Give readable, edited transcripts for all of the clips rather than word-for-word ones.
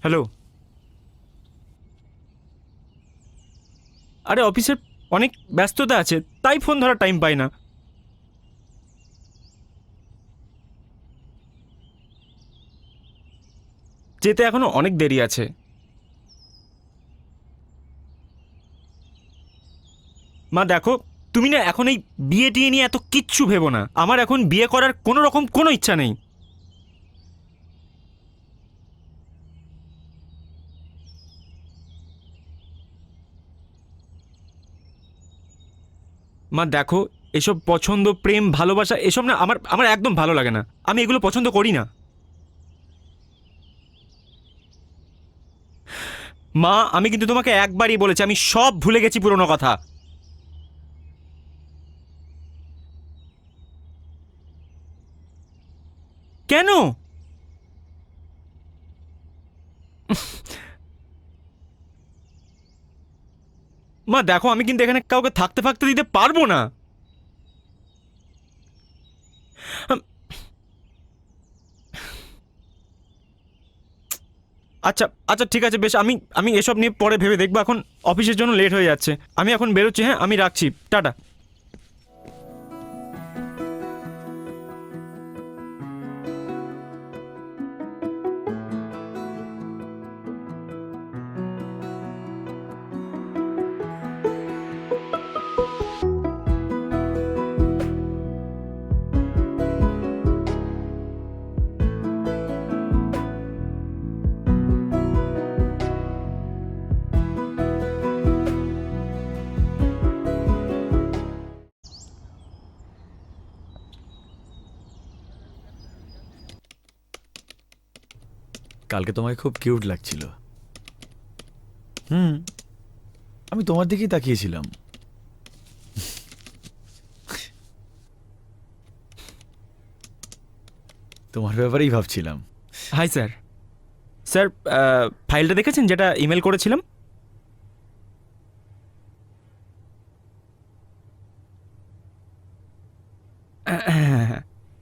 Hello. আরে অফিসের অনেক ব্যস্ততা আছে, তাই ফোন ধরার টাইম পাই না। যেতে এখনো অনেক দেরি আছে। মা দেখো, তুমি না এখন এই বিয়ে টিয়ে নিয়ে এত কিচ্ছু ভেবো না। আমার এখন বিয়ে করার কোনো রকম কোনো ইচ্ছা নেই। মা দেখো, এসব পছন্দ, প্রেম, ভালোবাসা এসব না আমার আমার একদম ভালো লাগে না। আমি এগুলো পছন্দ করি না। মা, আমি কিন্তু তোমাকে একবারই বলেছি, আমি সব ভুলে গেছি পুরনো কথা। কেন? মা দেখো, আমি কিন্তু এখানে কাউকে থাকতে ফাকতে দিতে পারবো না। আচ্ছা আচ্ছা, ঠিক আছে, বেশ, আমি আমি এসব নিয়ে পরে ভেবে দেখবো। এখন অফিসের জন্য লেট হয়ে যাচ্ছে, আমি এখন বেরোচ্ছি। হ্যাঁ, আমি রাখছি, টাটা। কালকে তোমাকে খুব কিউট লাগছিল। হুম, আমি তোমার দিকেই তাকিয়েছিলাম। তোমার ব্যাপারেই ভাবছিলাম। Hi sir. স্যার, ফাইলটা দেখেছেন যেটা ইমেল করেছিলাম?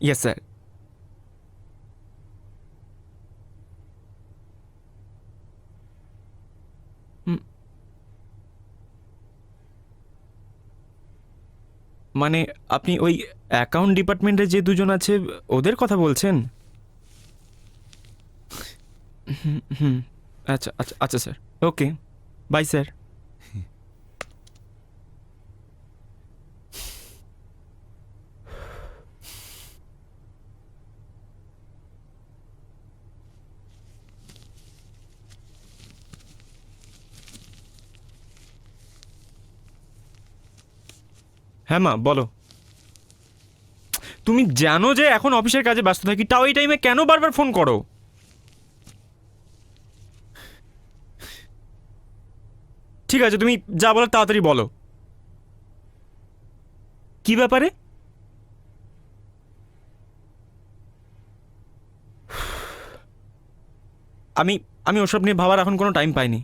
Yes sir. মানে আপনি ওই অ্যাকাউন্ট ডিপার্টমেন্টে যে দুজন আছে ওদের কথা বলছেন? হুম হুম, আচ্ছা আচ্ছা আচ্ছা স্যার, ওকে, বাই স্যার। হ্যাঁ মা, বলো। তুমি জানো যে এখন অফিসের কাজে ব্যস্ত থাকি, তাও এই টাইমে কেন বারবার ফোন করো? ঠিক আছে, তুমি যা বলো তাড়াতাড়ি বলো। কি ব্যাপারে? আমি আমি ওসব নিয়ে ভাবার এখন কোনো টাইম পাইনি।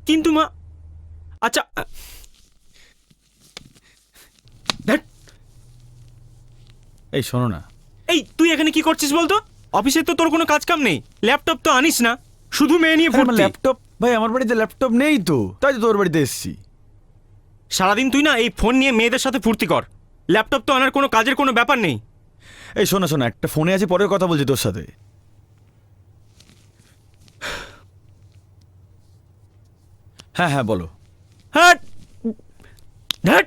কিন্তু মা, আচ্ছা, ধ্যাৎ, এই শোনো না। এই তুই এখানে কি করছিস বলতো? অফিসে তো তোর কোনো কাজ কাম নেই, ল্যাপটপ তো আনিস না, শুধু মেয়ে নিয়ে আরে আমার ফুর্তি। ল্যাপটপ, ভাই আমার বাড়িতে ল্যাপটপ নেই তো, তাই তো তোর বাড়িতে এসেছি। সারাদিন তুই না এই ফোন নিয়ে মেয়েদের সাথে ফুর্তি কর। ল্যাপটপ তো আনার কোনো কাজের কোনো ব্যাপার নেই। এই শোনো শোনো, একটা ফোনে আছে, পরে কথা বলছি তোর সাথে। হ্যাঁ হ্যাঁ বলো। হ্যাঁ, ধ্যাৎ।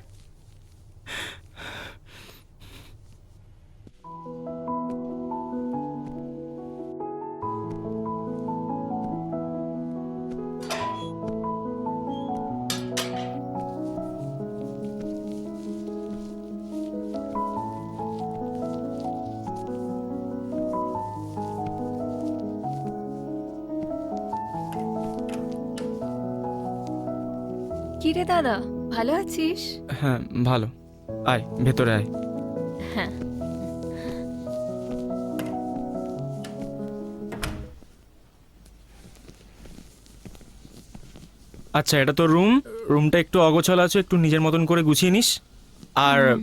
কি রে দাদা, ভালো আছিস? হ্যাঁ ভালো, আয় ভেতরে আয়। হ্যাঁ। আচ্ছা, এটা তোর রুম। রুমটা একটু অগোছালো আছে, একটু নিজের মতন করে গুছিয়ে নিস। আর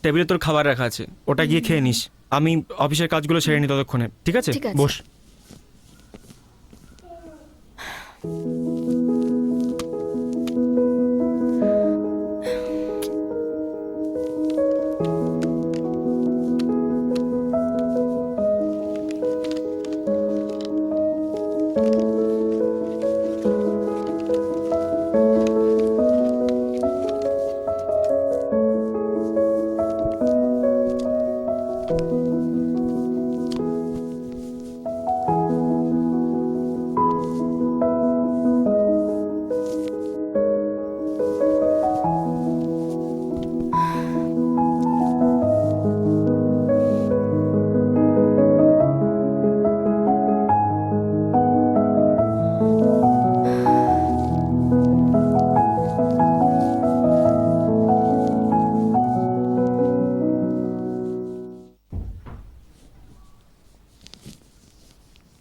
টেবিলে তোর খাবার রাখা আছে, ওটা গিয়ে খেয়ে নিস। আমি অফিসের কাজগুলো সেরে নিই ততক্ষণে, ঠিক আছে? ঠিক আছে। বস।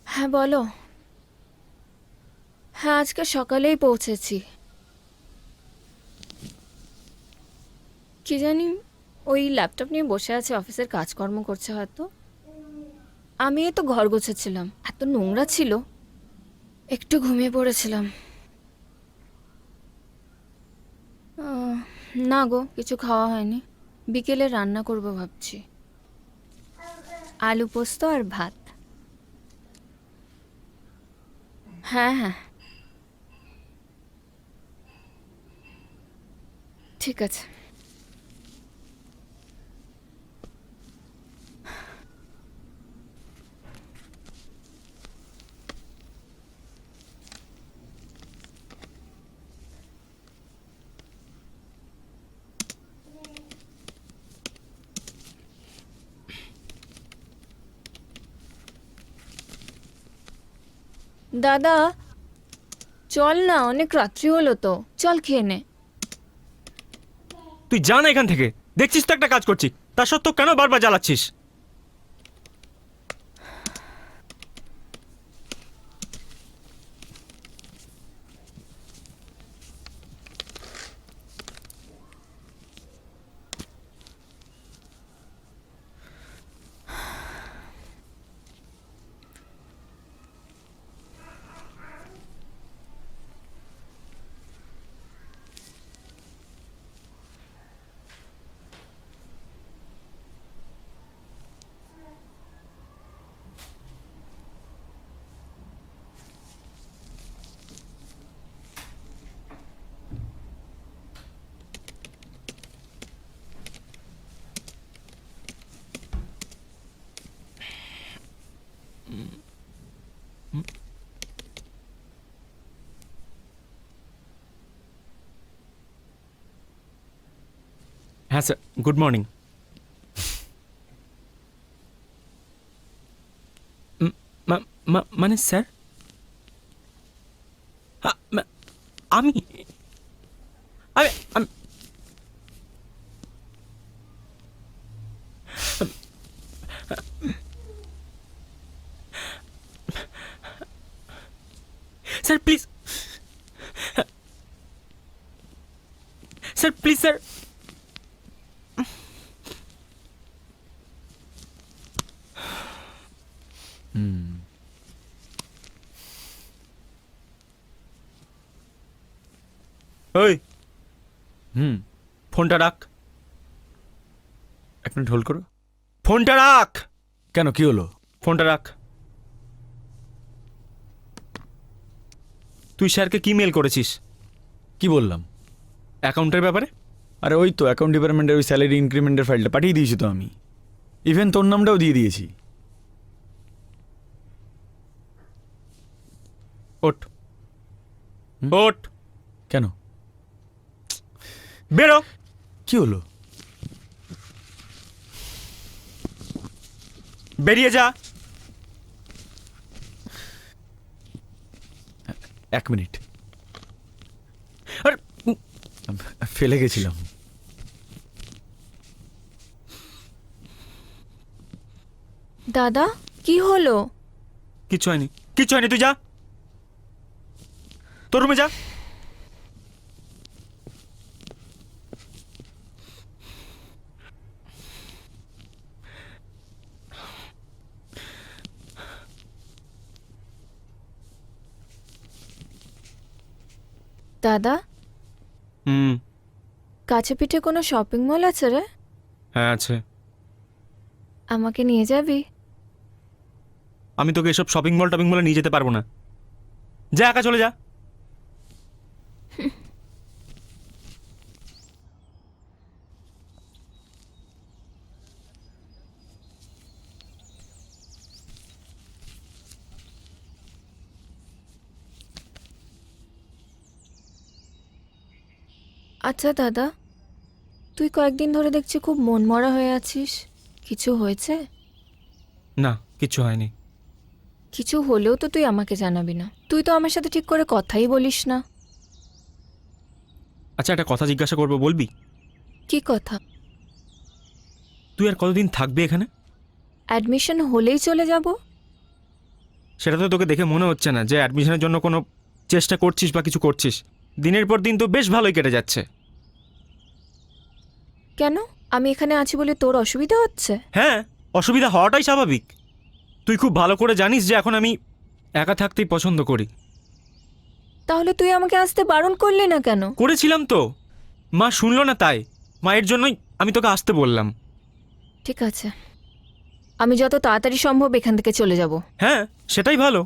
হ্যাঁ বলো। হ্যাঁ, আজকে সকালেই পৌঁছেছি। কি জানি, ওই ল্যাপটপ নিয়ে বসে আছে, অফিসের কাজকর্ম করছে হয়তো। আমি এই তো ঘর গোছাচ্ছিলাম, এত নোংরা ছিল, একটু ঘুমিয়ে পড়েছিলাম। না গো, কিছু খাওয়া হয়নি। বিকেলে রান্না করব ভাবছি, আলু পোস্ত আর ভাত। হ্যাঁ হ্যাঁ, ঠিক আছে। দাদা চল না, অনেক রাত্রি হলো তো, চল খেয়ে নে। তুই যা না এখান থেকে, দেখছিস তো একটা কাজ করছি, তা সত্ত্বেও কেন বারবার জ্বালাচ্ছিস? হ্যাঁ স্যার, গুড মর্নিং। মানে স্যার, আমি আমি আমি- sir please, sir please sir. ওই হুম, ফোনটা রাখ, এক মিনিট হোল্ড করো। ফোনটা রাখ, কেন, কি হলো? ফোনটা রাখ। তুই স্যারকে কি মেল করেছিস কি বললাম? অ্যাকাউন্টের ব্যাপারে? আরে ওই তো অ্যাকাউন্ট ডিপার্টমেন্টের ওই স্যালারি ইনক্রিমেন্টের ফাইলটা পাঠিয়ে দিয়েছি তো আমি। ইভেন তোর নামটাও দিয়ে দিয়েছি। ওঠ, ওঠ, কেন, বেরো। কি হলো? বেরিয়ে যা। এক মিনিট, আরে, ফেলে গেছিলাম। দাদা কি হলো? কিচ্ছু হয়নি, কিচ্ছু হয়নি, তুই যা, তোর রুমে যা। দাদা, হুম। কাছে পিঠে কোনো শপিং মল আছে রে? হ্যাঁ আছে। আমাকে নিয়ে যাবি? আমি তোকে এসব শপিং মল টপিং মলে নিয়ে যেতে পারবো না। যা, একা চলে যা। আচ্ছা দাদা, তুই কয়েকদিন ধরে দেখছি খুব মনমরা হয়ে আছিস। কিছু হয়েছে? না, কিচ্ছু হয়নি। কিছু হলেও তো তুই আমাকে জানাবি না। তুই তো আমার সাথে ঠিক করে কথাই বলিস না। আচ্ছা, একটা কথা জিজ্ঞাসা করবো, বলবি? কি কথা? তুই আর কতদিন থাকবি এখানে? অ্যাডমিশন হলেই চলে যাব? সেটা তো তোকে দেখে মনে হচ্ছে না যে অ্যাডমিশনের জন্য কোনো চেষ্টা করছিস বা কিছু করছিস। দিনের পর দিন তো বেশ ভালোই কেটে যাচ্ছে। কেন? আমি এখানে আছি বলে তোর অসুবিধা হচ্ছে? হ্যাঁ, অসুবিধা হওয়াটাই স্বাভাবিক। তুই খুব ভালো করে জানিস যে এখন আমি একা থাকতেই পছন্দ করি। তাহলে তুই আমাকে আসতে বারণ করলি না কেন? করেছিলাম তো, মা শুনলো না, তাই মায়ের জন্যই আমি তোকে আসতে বললাম। ঠিক আছে, আমি যত তাড়াতাড়ি সম্ভব এখান থেকে চলে যাব। হ্যাঁ, সেটাই ভালো।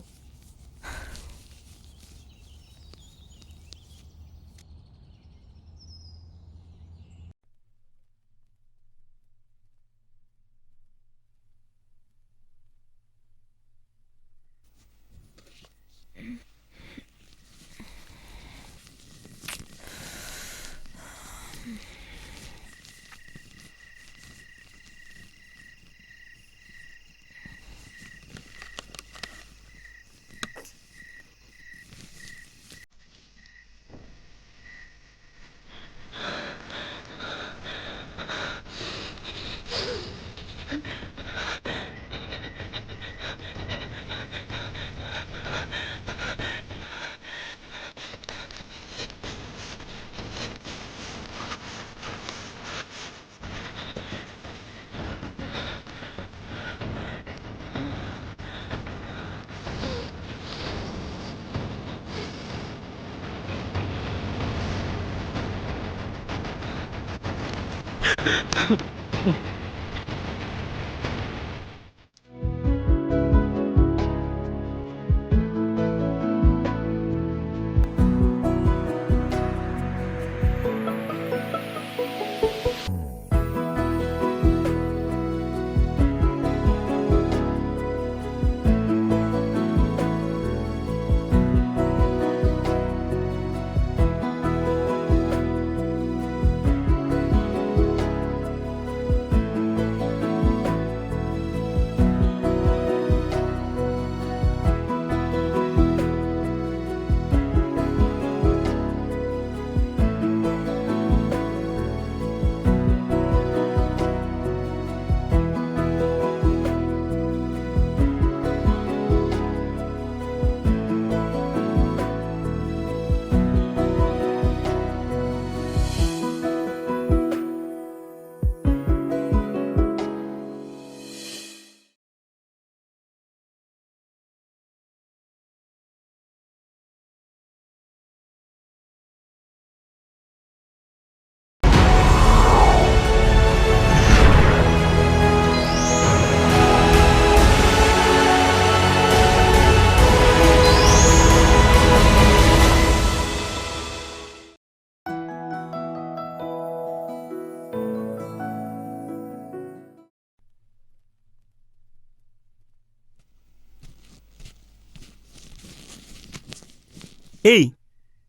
এই,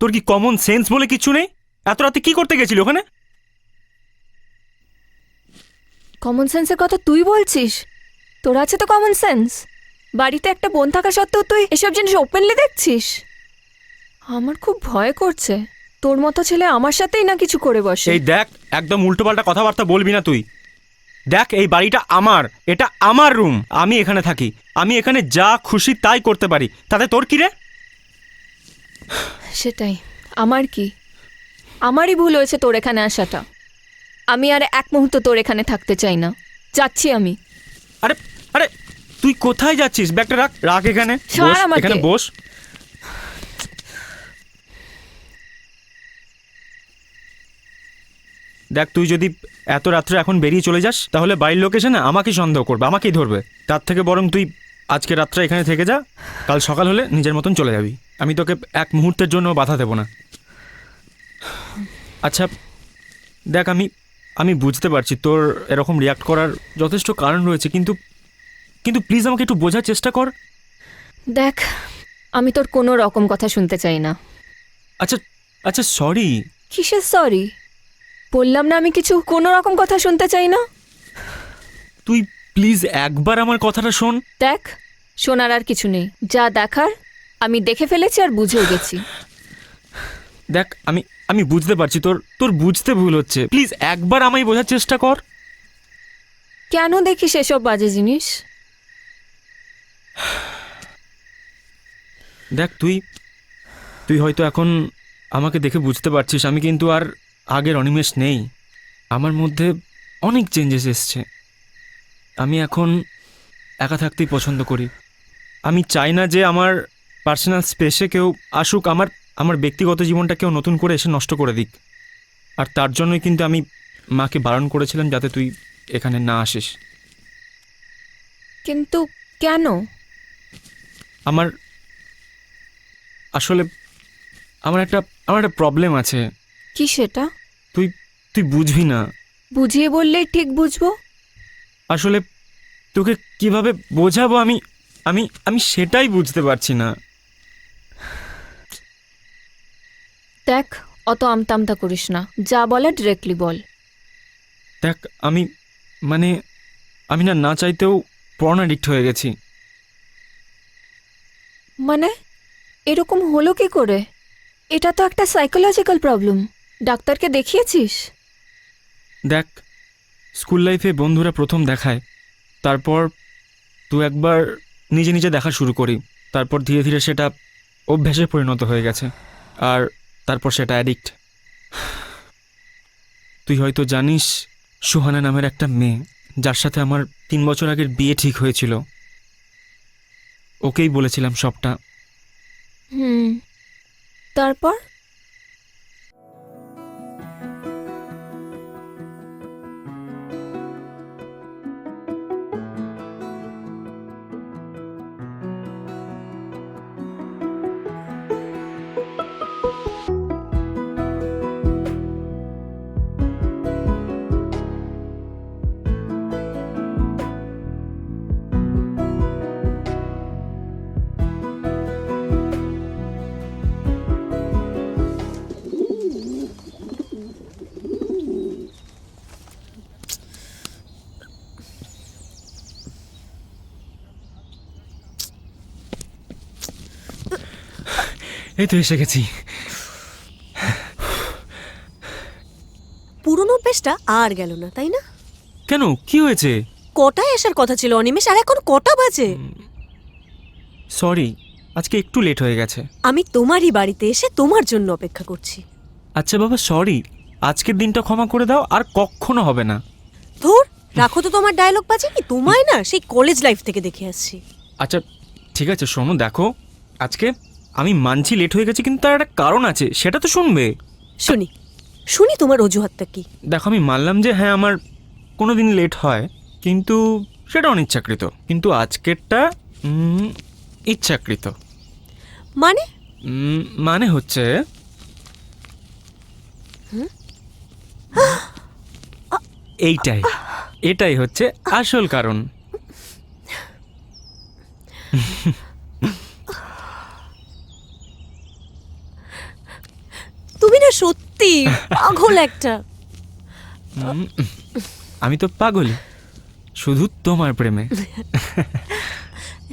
তোর কি কমন সেন্স বলে কিছু নেই? এত রাতে কি করতে গেছিলি ওখানে? কমন সেন্সের কথা তুই বলছিস? তোর আছে তো কমন সেন্স? বাড়িতে একটা বোন থাকা সত্ত্বেও তুই এসব জিনিস ওপেনলি দেখছিস? আমার খুব ভয় করছে। তোর মতো ছেলে আমার সাথেই না কিছু করে বসে। এই দেখ, একদম উল্টোপাল্টা কথাবার্তা বলবি না তুই। দেখ, এই বাড়িটা আমার, এটা আমার রুম, আমি এখানে থাকি, আমি এখানে যা খুশি তাই করতে পারি, তাতে তোর কি রে? সেটাই, আমার কি? আমারই ভুল হয়েছে তোর এখানে আসাটা। আমি আর এক মুহূর্ত তোর এখানে থাকতে চাই না। যাচ্ছি আমি। আরে আরে, তুই কোথায় যাচ্ছিস? ব্যাগটা রাখ, রাখ, এখানে বস, ছাড় আমাকে। এখানে বস। ছাড় আমাকে। আরে, আরে, তুই কোথায় যাচ্ছিস? ব্যাগটা রাখ, রাখ এখানে, বস, এখানে বস। ছাড় আমাকে। আরে, আরে, তুই কোথায় যাচ্ছিস? ব্যাগটা রাখ, রাখ, এখানে বস, এখানে বস। দেখ তুই যদি এত রাত্রে এখন বেরিয়ে চলে যাস তাহলে বাড়ির লোক এসে না আমাকেই সন্দেহ করবে, আমাকেই ধরবে। তার থেকে বরং তুই আজকে রাত্রে এখানে থেকে যা, কাল সকাল হলে নিজের মতন চলে যাবি। আমি তোকে এক মুহূর্তের জন্য বাধা দেবো না। আচ্ছা দেখ, আমি বুঝতে পারছি তোর এরকম রিয়াক্ট করার যথেষ্ট কারণ রয়েছে, কিন্তু কিন্তু প্লিজ আমাকে একটু বোঝার চেষ্টা কর। দেখ, আমি তোর কোনো রকম কথা শুনতে চাই না। আচ্ছা আচ্ছা সরি। কিসের সরি? বললাম না আমি কিছু কোনো রকম কথা শুনতে চাই না। তুই প্লিজ একবার আমার কথাটা শোন। দেখ, শোনার আর কিছু নেই, যা দেখার আমি দেখে ফেলেছি আর বুঝেও গেছি। দেখ আমি বুঝতে পারছি তোর বুঝতে ভুল হচ্ছে, প্লিজ একবার আমায় বোঝার চেষ্টা কর। কেন দেখিস এসব বাজে জিনিস? দেখ তুই হয়তো এখন আমাকে দেখে বুঝতে পারছিস আমি কিন্তু আর আগের অনিমেষ নেই। আমার মধ্যে অনেক চেঞ্জেস এসছে। আমি এখন একা থাকতেই পছন্দ করি। আমি চাই না যে আমার পার্সোনাল স্পেসে কেউ আসুক, আমার ব্যক্তিগত জীবনটা কেউ নতুন করে এসে নষ্ট করে দিক। আর তার জন্যই কিন্তু আমি মাকে বারণ করেছিলাম যাতে তুই এখানে না আসিস। কিন্তু কেন? আমার আসলে আমার একটা প্রবলেম আছে। কি সেটা? তুই বুঝবি না। বুঝিয়ে বললেই ঠিক বুঝবো। আসলে তোকে কিভাবে বোঝাবো আমি আমি আমি সেটাই বুঝতে পারছি না। দেখ, অত আমতামতা করিস না, যা বলে ডিরেক্টলি বল। দেখ আমি না চাইতেও পর্ন অ্যাডিক্ট হয়ে গেছি। মানে এরকম হলো কি করে? এটা তো একটা সাইকোলজিক্যাল প্রবলেম। ডাক্তারকে দেখিয়েছিস? দেখ, স্কুল লাইফে বন্ধুরা প্রথম দেখায়, তারপর তুই একবার নিজে নিজে দেখা শুরু করি, তারপর ধীরে ধীরে সেটা অভ্যাসে পরিণত হয়ে গেছে, আর তারপর সেটা অ্যাডিক্ট। তুই হয়তো জানিস সুহানা নামের একটা মেয়ে, যার সাথে আমার 3 বছর আগের বিয়ে ঠিক হয়েছিল। ওকেই বলেছিলাম সবটা। তারপর? এই তো এসে গেছি। পুরনো অভ্যেসটা আর গেল না, তাই না? কেন, কি হয়েছে? কটায় আসার কথা ছিল অনিমেষ, আর এখন কটা বাজে? সরি, আজকে একটু লেট হয়ে গেছে। আমি তোমারই বাড়িতে এসে তোমার জন্য অপেক্ষা করছি। আচ্ছা বাবা সরি, আজকের দিনটা ক্ষমা করে দাও, আর কখনো হবে না। ধুর, রাখো তো তোমার ডায়লগ বাজে। কি তোমায় না সেই কলেজ লাইফ থেকে দেখে আসছি। আচ্ছা ঠিক আছে শোনো, দেখো আজকে আমি মানছি লেট হয়ে গেছে, কিন্তু তার একটা কারণ আছে, সেটা তো শুনবে। শুনি শুনি তোমার অজুহাতটা কি? দেখো আমি মানলাম যে হ্যাঁ আমার কোনো দিন লেট হয়, কিন্তু সেটা অনিচ্ছাকৃত, কিন্তু আজকেরটা ইচ্ছাকৃত। মানে? মানে হচ্ছে এটাই হচ্ছে আসল কারণ। তুমি না সত্যি পাগল একটা। আমি তো পাগলই, শুধু তোমার প্রেমে।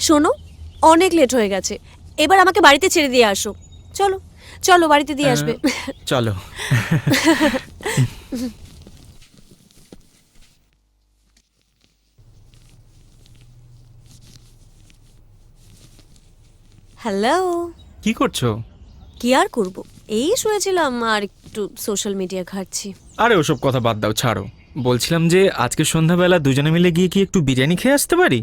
শোনো, অনেক লেট হয়ে গেছে, এবার আমাকে বাড়িতে ছেড়ে দিয়ে আসো। চলো চলো, বাড়িতে দিয়ে আসবে। চলো। হ্যালো। কি করছো? কি আর করব, এই শুয়েছিলাম আর একটু সোশ্যাল মিডিয়া ঘাঁটছি। আরে ওসব কথা বাদ দাও, ছাড়ো। বলছিলাম যে আজকে সন্ধ্যাবেলা দুজনে মিলে গিয়ে কি একটু বিরিয়ানি খেয়ে আসতে পারি?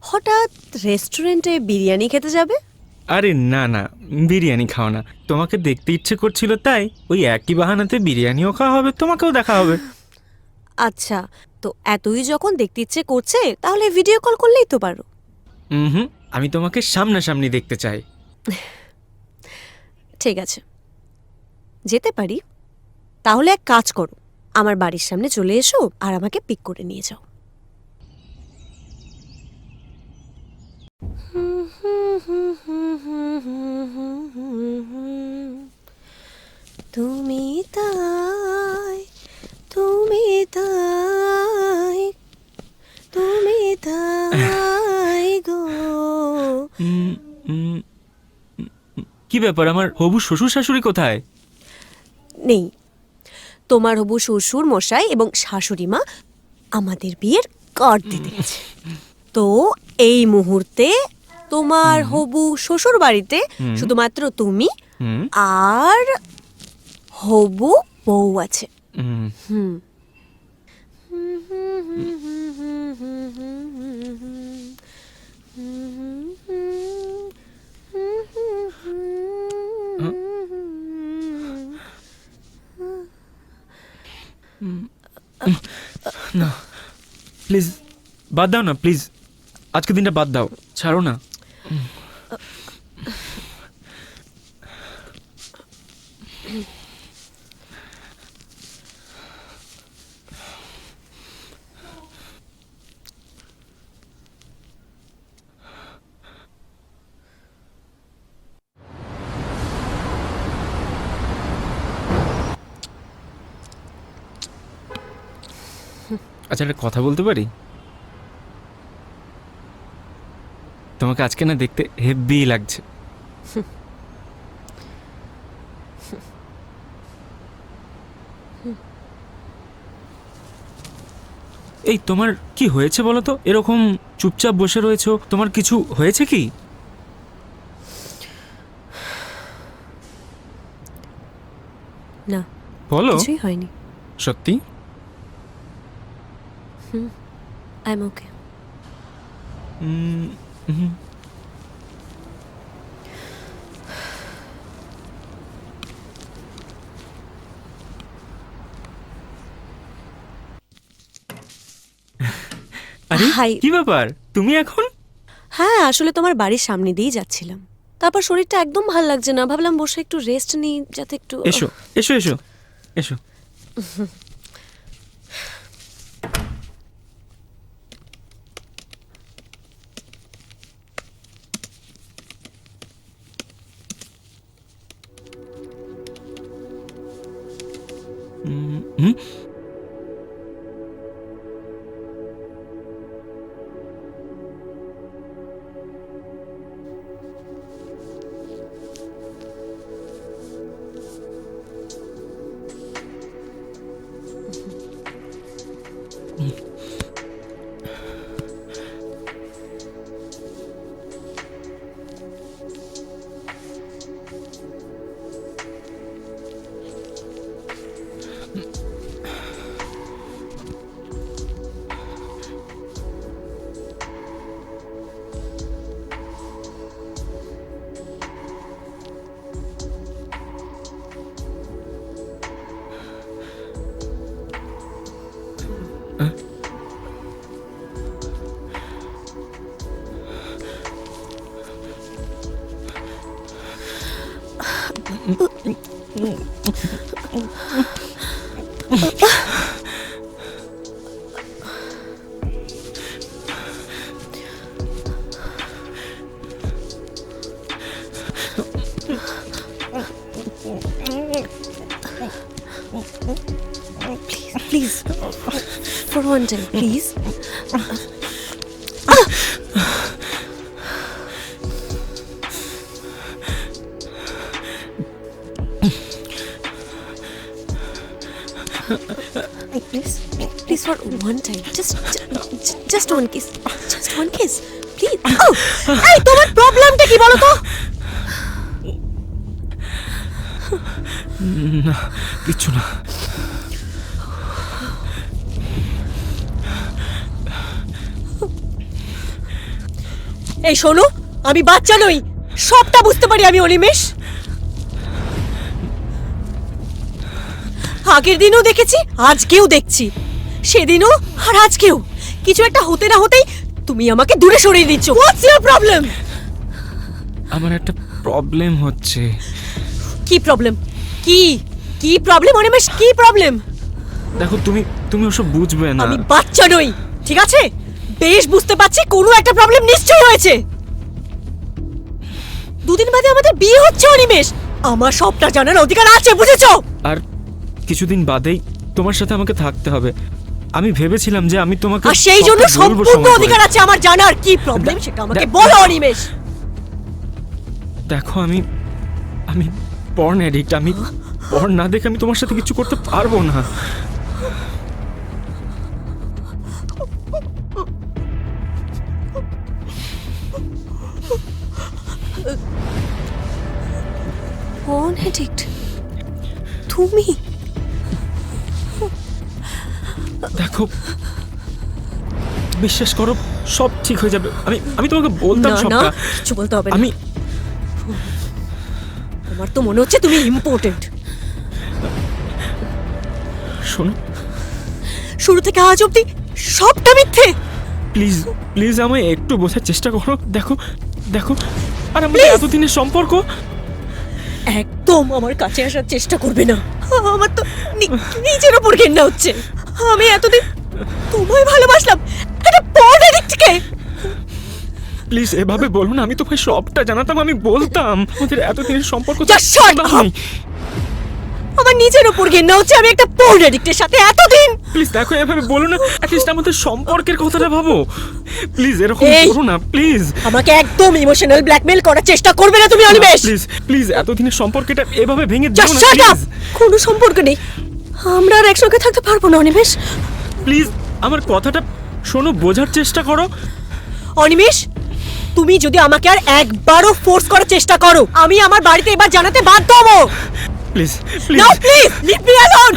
হঠাৎ রেস্টুরেন্টে বিরিয়ানি খেতে যাবে? আরে না না, বিরিয়ানি খাও না। তোমাকে দেখতে ইচ্ছে করছিল তাই ওই একই বাহানাতে বিরিয়ানিও খাওয়া হবে, তোমাকেও দেখা হবে। আচ্ছা, তো এতই যখন দেখতে ইচ্ছে করছে তাহলে ভিডিও কল করলেই তো পারো। হুম, আমি তোমাকে সামনাসামনি দেখতে চাই। ঠিক আছে, যেতে পারি। তাহলে এক কাজ করো, আমার বাড়ির সামনে চলে এসো আর আমাকে পিক করে নিয়ে যাও। তুমি তাই, তুমি তাই, তুমি তাই গো। উম, উম, কি ব্যাপার, আমার হবু শ্বশুর শাশুড়ি কোথায়? নেই, তোমার হবু শ্বশুর মশাই এবং শাশুড়ি মা আমাদের বিয়ের কার্ড দিতে গেছে। তো এই মুহূর্তে তোমার হবু শ্বশুর বাড়িতে শুধুমাত্র তুমি হুম, আর হবু বউ আছে। হুম, হুম। না প্লিজ বাদ দাও না, প্লিজ আজকে দিনটা বাদ দাও, ছাড়ো না। আচ্ছা, একটা কথা বলতে পারি? তোমাকে আজকে না দেখতে হেব্বি লাগছে। এই তোমার কি হয়েছে বলো তো, এরকম চুপচাপ বসে রয়েছো, তোমার কিছু হয়েছে কি? না, বলো। কিছুই হয়নি। সত্যি? আই এম ওকে। উম, হুম। আরে হাই। কি ব্যাপার, তুমি এখন? হ্যাঁ, আসলে তোমার বাড়ির সামনে দিয়েই যাচ্ছিলাম, তারপর শরীরটা একদম ভাল লাগছে না, ভাবলাম বসে একটু রেস্ট নিই যাতে একটু। এসো এসো এসো এসো। Hmm, please, for one time please. Please please, for one time, just one kiss, just one kiss please. এই তোমার প্রবলেমটা কি বলো তো? না কিচ্ছু না। এই শোনো, আমি বাচ্চা নই, সবটা বুঝতে পারি আমি অনিমেষ। আগের দিনও দেখেছি, আজকেও দেখছি, সেদিনও আর আজকেও কিছু একটা হতে না হতেই তুমি আমাকে দূরে সরিয়ে দিচ্ছ। What's your problem? আমার একটা প্রবলেম হচ্ছে। কি প্রবলেম? কি কি প্রবলেম অনিমেষ, কি প্রবলেম? দেখো, তুমি ওসব বুঝবে না। আমি বাচ্চা নই, ঠিক আছে? বেশ বুঝতে পারছি কোনো একটা প্রবলেম নিশ্চয়ই হয়েছে। দুদিন বাদে আমাদের বিয়ে হচ্ছে অনিমেষ, আমার সবটা জানার অধিকার আছে, বুঝেছো? আর কিছুদিন বাদেই তোমার সাথে আমাকে থাকতে হবে। আমি ভেবেছিলাম যে আমি তোমাকে আর সেই জন্য সবটা বলবো সম্পূর্ণ সময় করে। অধিকার আছে আমার জানার কি প্রবলেম সেটা আমাকে দেখ- বলো অনিমেষ। দেখো, আমি পর্ন অ্যাডিক্ট। আমি পর্ন না দেখে আমি তোমার সাথে কিছু করতে পারবো না। Porn addict? তুমি? দেখো, বিশ্বাস করো, সব ঠিক হয়ে যাবে। আমি তোমাকে বলতাম না না, সবটা। কিছু বলতে হবে না। আমি আমার তো মনে হচ্ছে তুমি ইম্পর্টেন্ট। শোনো, শুরু থেকে আজ অব্দি সবটা মিথ্যে। প্লিজ প্লিজ আমায় একটু বোঝার চেষ্টা করো। দেখো দেখো, আর আমাদের Please! এতদিনের সম্পর্ক। একদম আমার কাছে আসার চেষ্টা করবে না। আমার তো নিজের ওপর ঘেন্না হচ্ছে। আমি এতদিন তোমায় ভালোবাসলাম, একটা পর্ন অ্যাডিক্টকে। প্লিজ এভাবে বলো না। আমি তোমায় সবটা জানাতাম, আমি বলতাম। আমাদের এতদিনের সম্পর্ক তো Just shut up! নেই। আমার নিজের ওপর ঘেন্না হচ্ছে, আমি একটা পর্ন অ্যাডিক্টের সাথে এতদিন। প্লিজ দেখো, এভাবে বলো না। অ্যাটলিস্ট আমাদের সম্পর্কের কথাটা ভাবো। প্লিজ এরকম এই! করো না, প্লিজ। আমাকে একদম ইমোশনাল ব্ল্যাকমেল করার চেষ্টা করবে না তুমি অনিমেষ। প্লিজ প্লিজ, এতদিনের সম্পর্কটা এভাবে ভেঙে দিও জাস্ট না, শাট আপ। প্লিজ। কোনো সম্পর্ক নেই, আমরা আর একসঙ্গে থাকতে পারবো না অনিমেষ। প্লিজ আমার কথাটা শোনো, বোঝার চেষ্টা করো। অনিমেষ, তুমি যদি আমাকে আর একবারও ফোর্স করার চেষ্টা করো, আমি আমার বাড়িতে এবার জানাতে বাধ্য হবো। Please please. Now please leave me alone.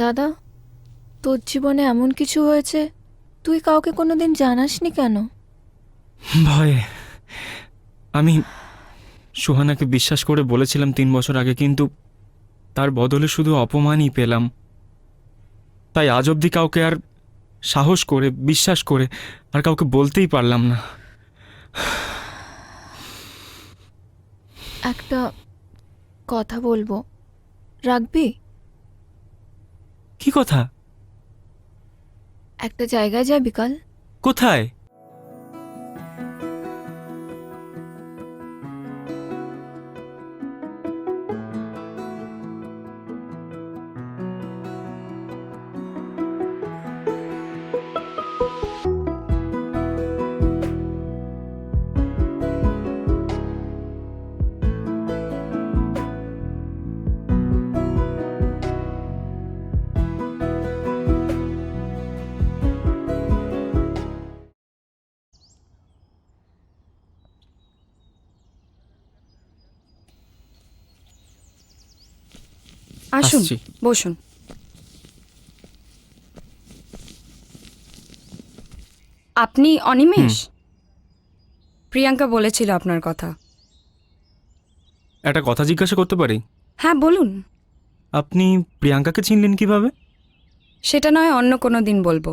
দাদা, তোর জীবনে এমন কিছু হয়েছে তুই কাউকে কোনোদিন জানাসনি কেন? ভয়ে। আমি সুহানাকে বিশ্বাস করে বলেছিলাম 3 বছর আগে, কিন্তু তার বদলে শুধু অপমানই পেলাম। তাই আজ অবধি কাউকে আর সাহস করে বিশ্বাস করে আর কাউকে বলতেই পারলাম না। একটা কথা বলবো, রাখবি? কি কথা? একটা জায়গায় যাবি কাল? কোথায়? আসুন, আসছি। বসুন। আপনি অনিমেষ? প্রিয়াঙ্কা বলেছিল আপনার কথা। একটা কথা জিজ্ঞাসা করতে পারি? হ্যাঁ, বলুন। আপনি প্রিয়াঙ্কাকে চিনলেন কিভাবে? সেটা নয় অন্য কোনো দিন বলবো।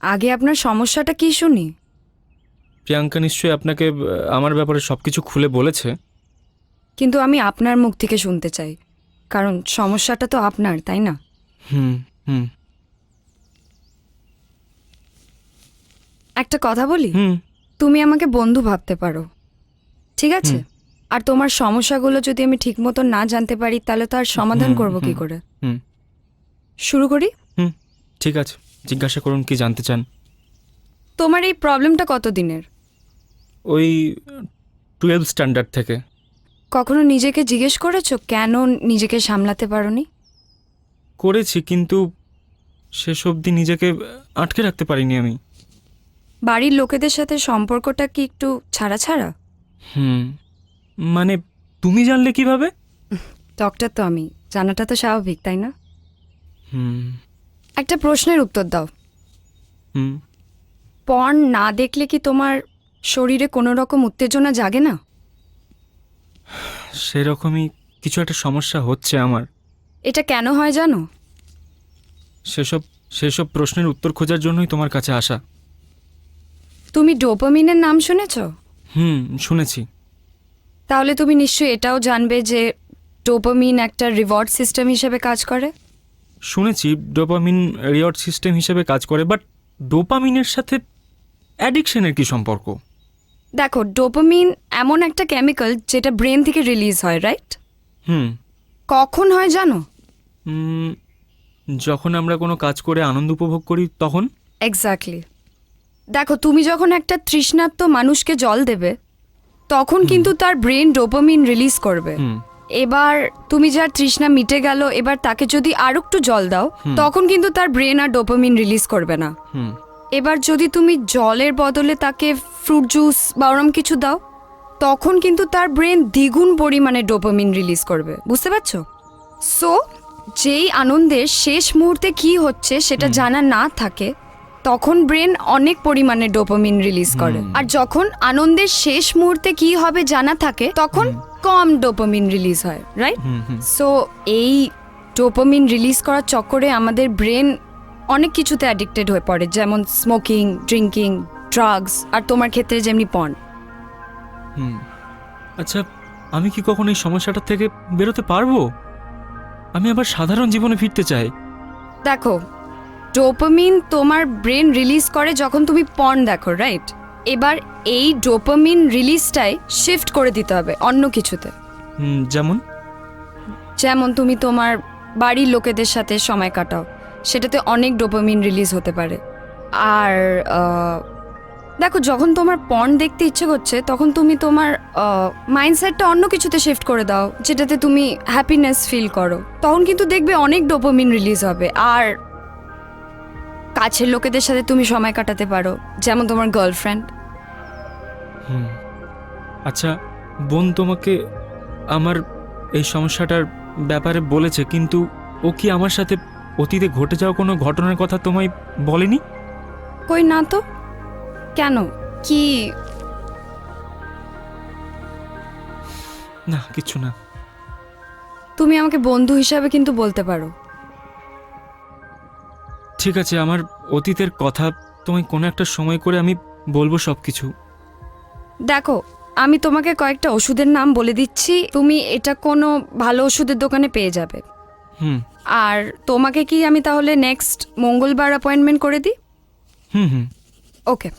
আগে আপনার সমস্যাটা কি শুনি। প্রিয়াঙ্কা নিশ্চয়ই আপনাকে আমার ব্যাপারে সব কিছু খুলে বলেছে। কিন্তু আমি আপনার মুখ থেকে শুনতে চাই, কারণ সমস্যাটা তো আপনার, তাই না? হুম হুম একটা কথা বলি, হুম তুমি আমাকে বন্ধু ভাবতে পারো, ঠিক আছে? আর তোমার সমস্যাগুলো যদি আমি ঠিক মতো না জানতে পারি তাহলে তো আর সমাধান করব কি করে। হুম শুরু করি। হুম ঠিক আছে, জিজ্ঞাসা করুন কি জানতে চান। তোমার এই প্রবলেমটা কত দিনের? ওই 12 স্ট্যান্ডার্ড থেকে। কখনো নিজেকে জিজ্ঞেস করেছো কেন নিজেকে সামলাতে পারোনি? করেছি, কিন্তু শেষ অবধি নিজেকে আটকে রাখতে পারিনি আমি। বাড়ির লোকেদের সাথে সম্পর্কটা কি একটু ছাড়া ছাড়া? হুম মানে তুমি জানলে কিভাবে? ডক্টর তো আমি, জানাটা তো স্বাভাবিক, তাই না? হুম একটা প্রশ্নের উত্তর দাও। হুম পর্ন না দেখলে কি তোমার শরীরে কোনো রকম উত্তেজনা জাগে না? সেরকমই কিছু একটা সমস্যা হচ্ছে আমার। এটা কেন হয় জানো? সেসব সেসব প্রশ্নের উত্তর খোঁজার জন্যই তোমার কাছে আসা। তুমি ডোপামিনের নাম শুনেছো? শুনেছি। তাহলে তুমি নিশ্চয়ই এটাও জানবে যে ডোপামিন একটা রিওয়ার্ড সিস্টেম হিসেবে কাজ করে। শুনেছি ডোপামিন রিওয়ার্ড সিস্টেম হিসেবে কাজ করে, বাট ডোপামিনের সাথে অ্যাডিকশনের কি সম্পর্ক? দেখো, ডোপামিন এমন একটা কেমিক্যাল যেটা ব্রেন থেকে রিলিজ হয়, রাইট? হুম কখন হয় জানো? উম, যখন আমরা কোনো কাজ করে আনন্দ উপভোগ করি তখন। এক্স্যাক্টলি। দেখো, তুমি যখন একটা তৃষ্ণার্ত মানুষকে জল দেবে তখন কিন্তু তার ব্রেন ডোপামিন রিলিজ করবে। হুম এবার তুমি যার তৃষ্ণা মিটে গেল, এবার তাকে যদি আর একটু জল দাও তখন কিন্তু তার ব্রেন আর ডোপামিন রিলিজ করবে না। হুম এবার যদি তুমি জলের বদলে তাকে ফ্রুট জুস বা ওরম কিছু দাও তখন কিন্তু তার ব্রেন দ্বিগুণ পরিমাণে ডোপামিন রিলিজ করবে। বুঝতে পারছো? সো যেই আনন্দের শেষ মুহূর্তে কি হচ্ছে সেটা জানা না থাকে তখন ব্রেন অনেক পরিমাণে ডোপামিন রিলিজ করে, আর যখন আনন্দের শেষ মুহূর্তে কি হবে জানা থাকে তখন কম ডোপামিন রিলিজ হয়, রাইট? সো এই ডোপামিন রিলিজ করার চক্করে আমাদের ব্রেন অনেক কিছুতে অ্যাডিক্টেড হয়ে পড়ে, যেমন স্মোকিং, ড্রিঙ্কিং, ড্রাগস, আর তোমার ক্ষেত্রে যেমনি পর্ন। আচ্ছা, আমি কি কখনো এই সমস্যাটা থেকে বেরোতে পারবো? আমি আবার সাধারণ জীবনে ফিরতে চাই। দেখো, ডোপামিন তোমার ব্রেন রিলিজ করে যখন তুমি পর্ন দেখো, রাইট? এবার এই ডোপামিন রিলিজটাই শিফট করে দিতে হবে অন্য কিছুতে। যেমন? যেমন তুমি তোমার বাড়ির লোকেদের সাথে সময় কাটাও, সেটাতে অনেক ডোপামিন রিলিজ হতে পারে। আর দেখো, যখন তোমার পর্ন দেখতে ইচ্ছে করছে তখন তুমি তোমার মাইন্ডসেটটা অন্য কিছুতে শিফট করে দাও যেটাতে তুমি হ্যাপিনেস ফিল করো, তখন কিন্তু দেখবে অনেক ডোপামিন রিলিজ হবে। আর কাছের লোকেদের সাথে তুমি সময় কাটাতে পারো, যেমন তোমার গার্লফ্রেন্ড। আচ্ছা, বোন তোমাকে আমার এই সমস্যাটার ব্যাপারে বলেছে, কিন্তু ও কি আমার সাথে অতীতে ঘটে যাওয়া কোনো ঘটনার কথা তোমায় বলেনি? কই না তো। কেন, কি? না, কিছু না। তুমি আমাকে বন্ধু হিসাবে কিন্তু বলতে পারো। ঠিক আছে, আমার অতীতের কথা তোমায় কোনো একটা সময় করে আমি বলবো সব কিছু। দেখো, আমি তোমাকে কয়েকটা ওষুধের নাম বলে দিচ্ছি, তুমি এটা কোনো ভালো ওষুধের দোকানে পেয়ে যাবে। আর তোমাকে কি আমি তাহলে নেক্সট মঙ্গলবার অ্যাপয়েন্টমেন্ট করে দিই? হুম ওকে।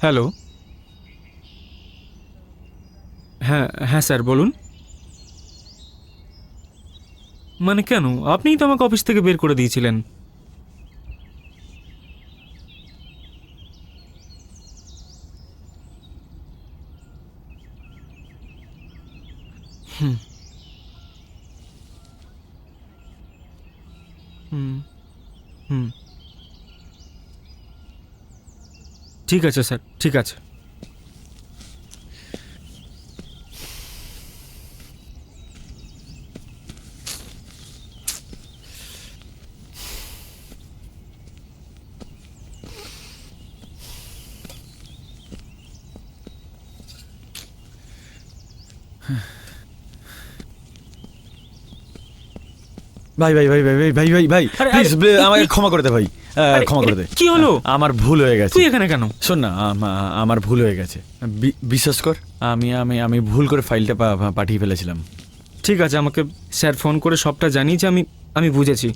হ্যালো, হ্যাঁ হ্যাঁ স্যার বলুন। মানে কেন? আপনিই তো আমাকে অফিস থেকে বের করে দিয়েছিলেন। হুম হুম হুম ঠিক আছে স্যার, ঠিক আছে। ভাই ভাই ভাই ভাই ভাই ভাই ভাই ভাই আরে, প্লিজ আরে, আমাকে এই- ক্ষমা করে দে ভাই, আরে, ক্ষমা করে দে। কি হলো? আমার ভুল হয়ে গেছে। তুই এখানে কেন? শোন না, আমার ভুল হয়ে গেছে। বিশ্বাস কর, আমি আমি আমি ভুল করে ফাইলটা পাঠিয়ে ফেলেছিলাম। ঠিক আছে, আমাকে স্যার ফোন করে সবটা জানিয়েছে, আমি আমি বুঝেছি।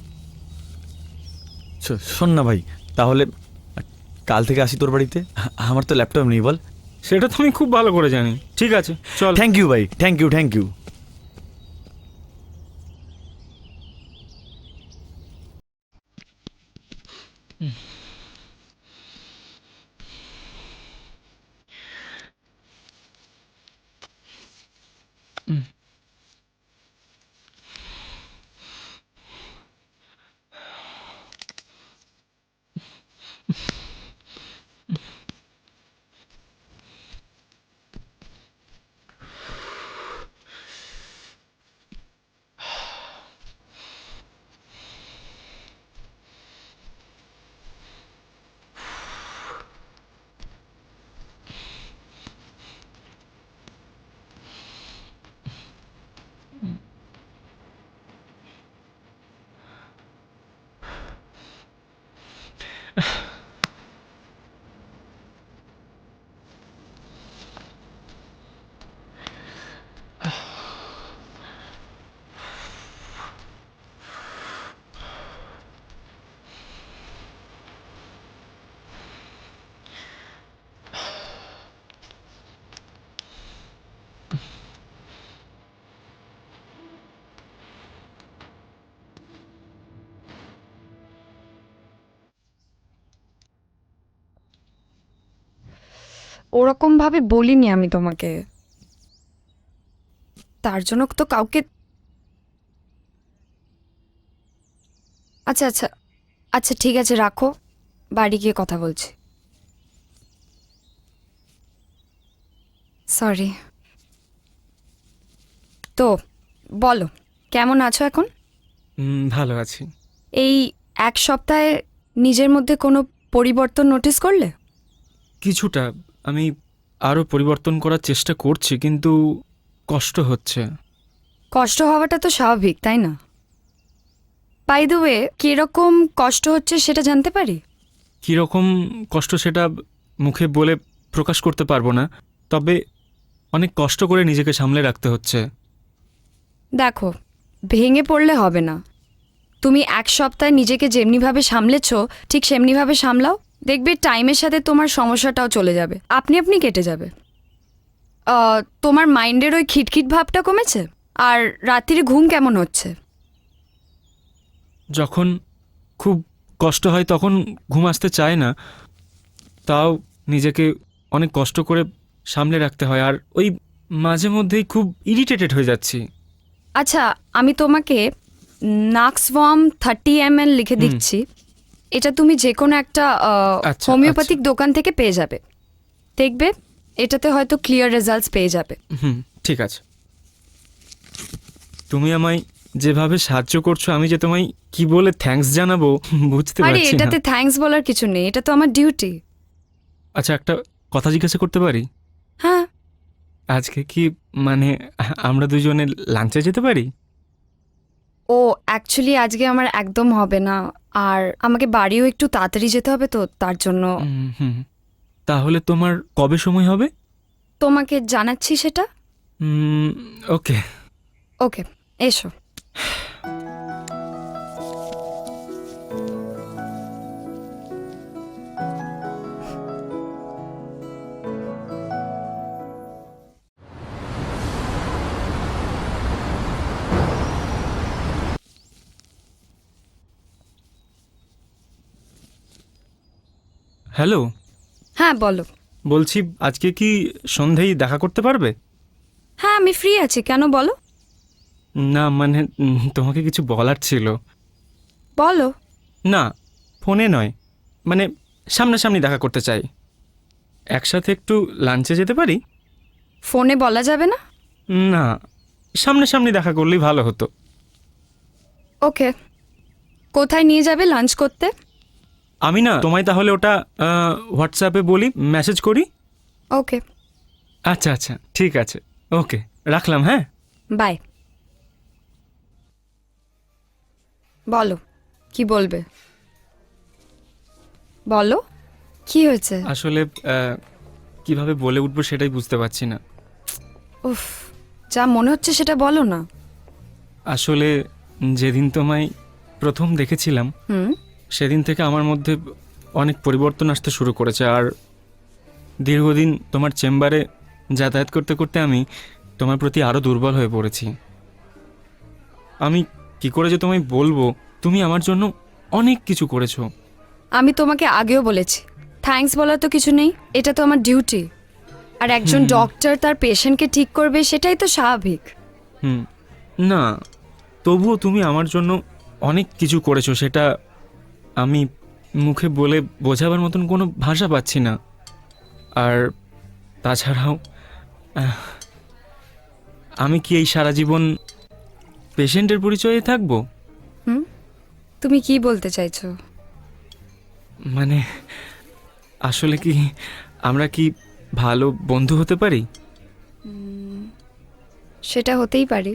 শোন না ভাই, তাহলে কাল থেকে আসি তোর বাড়িতে। আমার তো ল্যাপটপ নেই বল। সেটা তো আমি খুব ভালো করে জানি। ঠিক আছে, চল। থ্যাংক ইউ ভাই, থ্যাংক ইউ থ্যাংক ইউ। ওরকম ভাবে বলিনি আমি তোমাকে, তার জন্য তো কাউকে। আচ্ছা আচ্ছা আচ্ছা ঠিক আছে, রাখো, বাড়ি গিয়ে কথা বলছি। সরি। তো বলো, কেমন আছো এখন? ভালো আছি। এই এক সপ্তাহে নিজের মধ্যে কোনো পরিবর্তন নোটিস করলে? কিছুটা। আমি আরও পরিবর্তন করার চেষ্টা করছি, কিন্তু কষ্ট হচ্ছে। কষ্ট হওয়াটা তো স্বাভাবিক, তাই না? বাই দ্য ওয়ে, কিরকম কষ্ট হচ্ছে সেটা জানতে পারি? কীরকম কষ্ট সেটা মুখে বলে প্রকাশ করতে পারবো না, তবে অনেক কষ্ট করে নিজেকে সামলে রাখতে হচ্ছে। দেখো, ভেঙে পড়লে হবে না। তুমি এক সপ্তাহে নিজেকে যেমনিভাবে সামলেছো ঠিক সেমনিভাবে সামলাও, দেখবে টাইমের সাথে তোমার সমস্যাটাও চলে যাবে, আপনি আপনি কেটে যাবে। তোমার মাইন্ডের ওই খিটখিট ভাবটা কমেছে? আর রাত্রিরে ঘুম কেমন হচ্ছে? যখন খুব কষ্ট হয় তখন ঘুম আসতে চায় না, তাও নিজেকে অনেক কষ্ট করে সামলে রাখতে হয়। আর ওই মাঝে মধ্যেই খুব ইরিটেটেড হয়ে যাচ্ছি। আচ্ছা, আমি তোমাকে নাক্সওয়ার্ম 30 ml লিখে দিচ্ছি। এটা তুমি যে কোনো একটা আচ্ছা, হোমিওপ্যাথিক দোকান থেকে পেয়ে যাবে। দেখবে এটাতে হয়তো ক্লিয়ার রেজাল্টস পেয়ে যাবে। ঠিক আছে। তুমি আমায় যেভাবে সাহায্য করছো, আমি যে তোমায় কি বলে থ্যাঙ্কস জানাবো বুঝতে আরে পারছি না। এটাতে থ্যাঙ্কস বলার কিছু নেই, এটা তো আমার ডিউটি। আচ্ছা, একটা কথা জিজ্ঞাসা করতে পারি? হ্যাঁ। আজকে কি মানে আমরা দুজনে লাঞ্চে যেতে পারি? ও অ্যাকচুয়ালি আজকে আমার একদম হবে না, আর আমাকে বাড়িও একটু তাড়াতাড়ি যেতে হবে, তো তার জন্য হুম। তাহলে তোমার কবে সময় হবে? তোমাকে জানাচ্ছি সেটা। ওকে। ওকে, এসো। হ্যালো, হ্যাঁ বলো। বলছি আজকে কি সন্ধেয় দেখা করতে পারবে? হ্যাঁ আমি ফ্রি আছি, কেন বলো। না মানে তোমাকে কিছু বলার ছিল। বলো। না, ফোনে নয়, মানে সামনাসামনি দেখা করতে চাই। একসাথে একটু লাঞ্চে যেতে পারি? ফোনে বলা যাবে না? না, সামনাসামনি দেখা করলেই ভালো হতো। ওকে, কোথায় নিয়ে যাবে লাঞ্চ করতে? আমি না তোমায় তাহলে ওটা হোয়াটসঅ্যাপে বলি, মেসেজ করি। ওকে, আচ্ছা আচ্ছা, ঠিক আছে, ওকে, রাখলাম, হ্যাঁ। বাই। বলো, কি বলবে বলো, কি হয়েছে? আসলে কিভাবে বলে উঠবো সেটাই বুঝতে পারছি না। উফ, যা মনে হচ্ছে সেটা বলো না। আসলে যেদিন তোমায় প্রথম দেখেছিলাম হুম। সেদিন থেকে আমার মধ্যে অনেক পরিবর্তন আসতে শুরু করেছে। আর দীর্ঘদিন তোমার চেম্বারে যাতায়াত করতে করতে আমি তোমার প্রতি আরও দুর্বল হয়ে পড়েছি। আমি কি করে যে তোমায় বলবো, তুমি আমার জন্য অনেক কিছু করেছো। আমি তোমাকে আগেও বলেছি, থ্যাঙ্কস বলার তো কিছু নেই, এটা তো আমার ডিউটি। আর একজন ডক্টর তার পেশেন্টকে ঠিক করবে, সেটাই তো স্বাভাবিক। না, তবুও তুমি আমার জন্য অনেক কিছু করেছো, সেটা আমি মুখে বলে বোঝাবার মতন কোনো ভাষা পাচ্ছি না। আর তাছাড়াও আমি কি এই সারা জীবন পেশেন্টের পরিচয়ে থাকবো? তুমি কি বলতে চাইছো? মানে আসলে কি আমরা কি ভালো বন্ধু হতে পারি? সেটা হতেই পারে।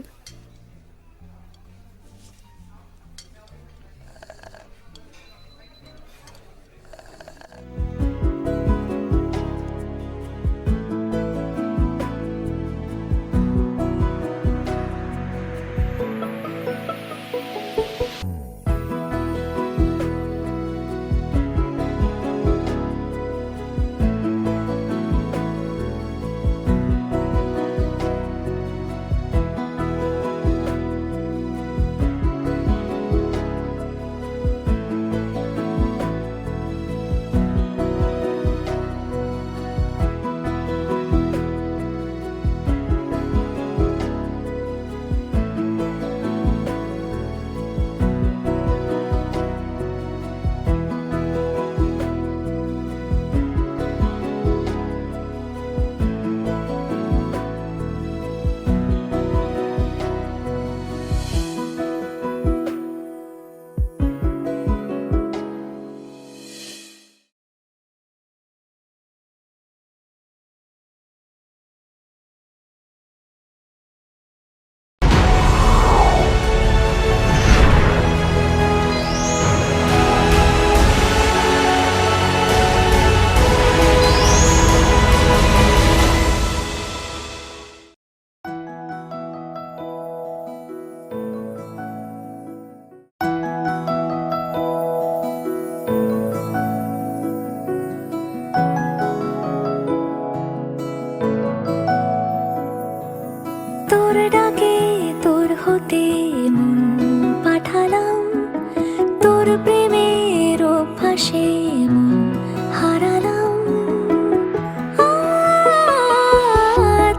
তোর ডাকে তোর হতে মন পাঠালাম, তোর প্রেমের অভ্যাসে মন হারালাম।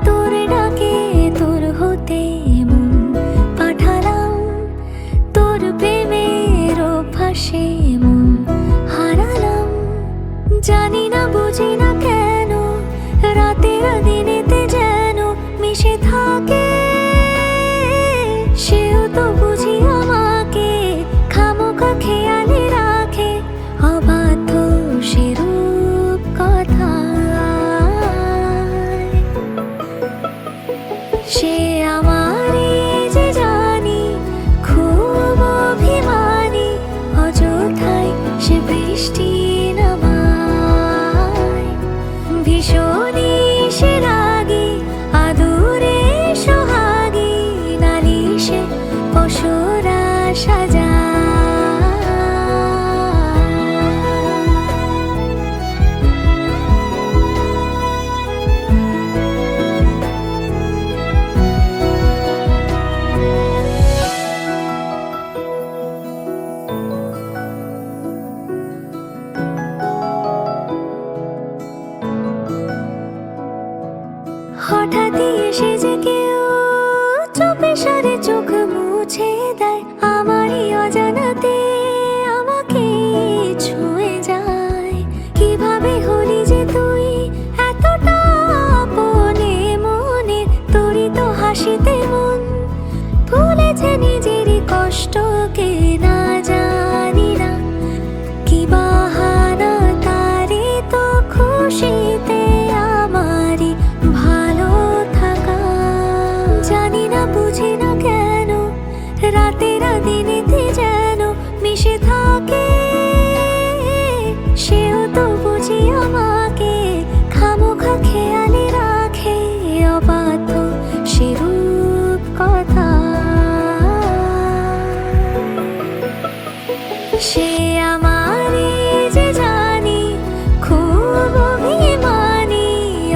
তোর ডাকে তোর হতে মন পাঠালাম, তোর প্রেমের অভ্যাসে মন হারালাম। জানি না বুঝি না কেন রাতের দিনেতে যেন মিশে থাকে, সেও তো বুঝি আমাকে খামোখা খেয়ালে রাখে। অবাধ্য সে রূপ সে আমারই যে জানি খুব অভিমানী,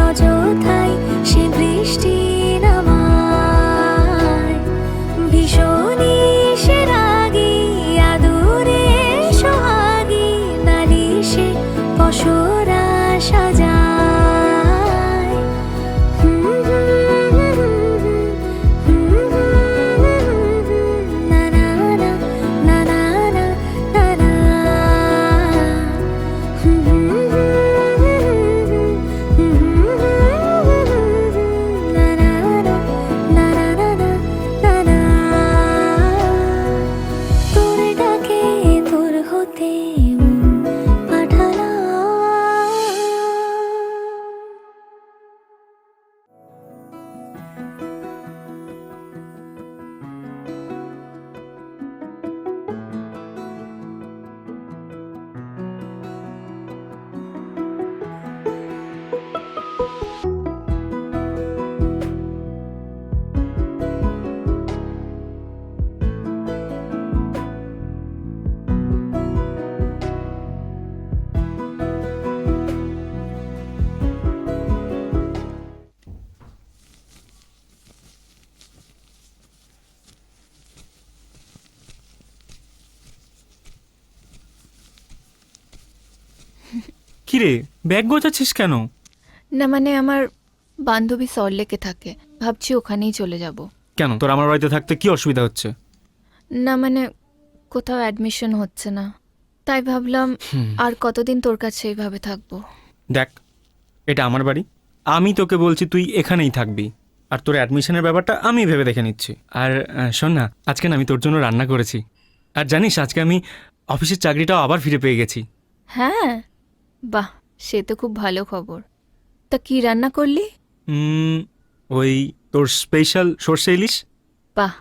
অযথাই সে বৃষ্টি নামায়। ভীষণই সে রাগী, আদুরে সোহাগী, নালিশে পসরা সাজায়। না না না না না না না না। না না না না না না না। তোর ডাকে তোর হতে মন পাঠালাম। কিরে, ব্যাগ গোছাচ্ছিস কেন? না মানে আমার বান্ধবী সল্টলেকে থাকে, ভাবছি ওখানেই চলে যাব। কেন, তোর আমার বাড়িতে থাকতে কি অসুবিধা হচ্ছে? না মানে কোথাও অ্যাডমিশন হচ্ছে না, তাই ভাবলাম আর কতদিন তোর কাছে এইভাবে থাকবো। দেখ, এটা আমার বাড়ি, আমি তোকে বলছি তুই এখানেই থাকবি, আর তোর অ্যাডমিশনের ব্যাপারটা আমি ভেবে দেখে নিচ্ছি। আর শোন না, আজকে না আমি তোর জন্য রান্না করেছি। আর জানিস, আজকে আমি অফিসের চাকরিটাও আবার ফিরে পেয়ে গেছি। হ্যাঁ, বাহ, সে তো খুব ভালো খবর। তা কি রান্না করলি? ওই তোর স্পেশাল সর্ষে ইলিশ। বাহ।